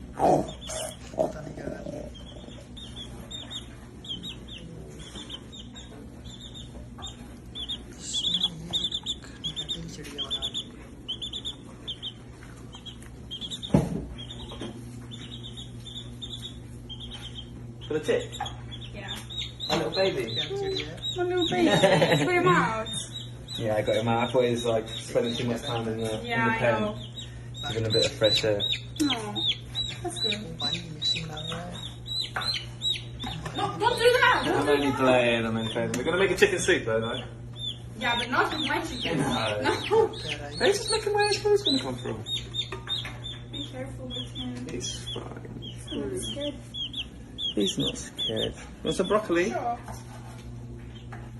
पता नहीं क्या कर रहा है। चिड़िया बना दी। For the tick? Yeah. A little baby? क्या चिड़िया है? My little baby. Put him out. Yeah, I got him out. I thought he was like spending too much time in the Yeah, I pen. know. Giving a bit of fresh air. No. That's good. पानी mixing डाल रहा है। No, don't do that. I'm only playing, I'm only playing. We're going to make a chicken soup though, no? Yeah, but not with my chicken. No. No. कह रहा है Hey, just looking where his food's going to come from. Be careful with him. He's fine. I'm not scared. He's not scared. Want some broccoli? Sure.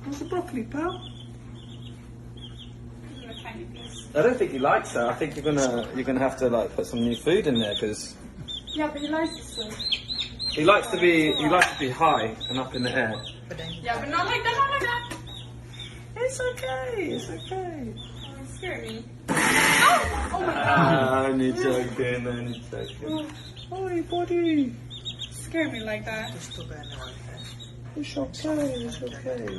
Want some broccoli, pal? Give him a tiny piece. I don't think he likes that. I think you're gonna have to like put some new food in there because Yeah, but he likes it so. he likes to be high and up in the air. बताएंगे। Yeah, but not like that, not like that. It's okay. It's okay. Oh, it scared me. Oh my god. Only joking. Only joking. Hi, buddy. Scared me like that. कुछ तो कहने वाला है। It's okay. It's okay.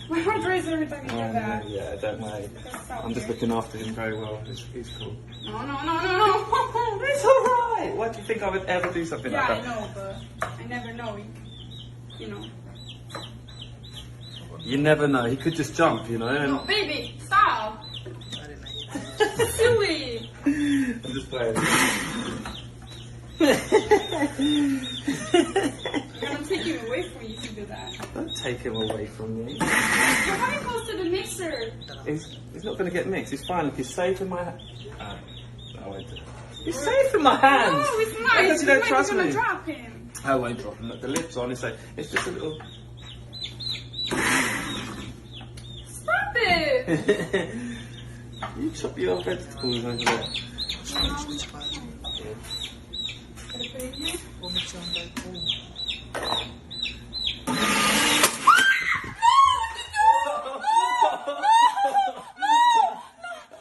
My heart races every time you do that. Yeah, don't worry. That's so I'm just weird. looking after him very well. He's cool. No, no, no, no, no. It's alright. Why do you think I would ever do something Yeah, like I that? know, but I never know. You know. You never know. He could just jump, you know. And No, baby, stop. अरे नहीं। Silly. I'm just playing. I'm gonna take him away from you if you do that. Don't take him away from me. You're having close to the mixer. He's not going to get mixed. He's fine. Look, he's safe in my hand. I won't do it. He's safe in my hands. No, it's How not. come you don't trust You're gonna me? drop him. I won't drop him. Look, the lip's on. It's like it's just a little. Stop it. You chop your vegetables over there. कुछ बात नहीं। Gotta put it here. वो mix होता है तो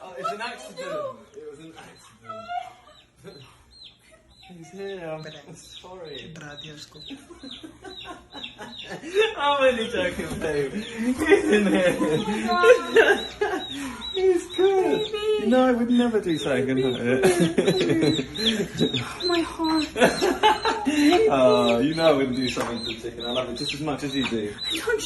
Oh, it's an accident. It was an accident. He's here. I'm sorry. डरा दिया उसको। I'm only joking, babe. He's in here. Oh my god. He's good. Baby. No, I would never do something like it. My heart. Oh, you know I wouldn't do something to the chicken. I love it just as much as you do. Don't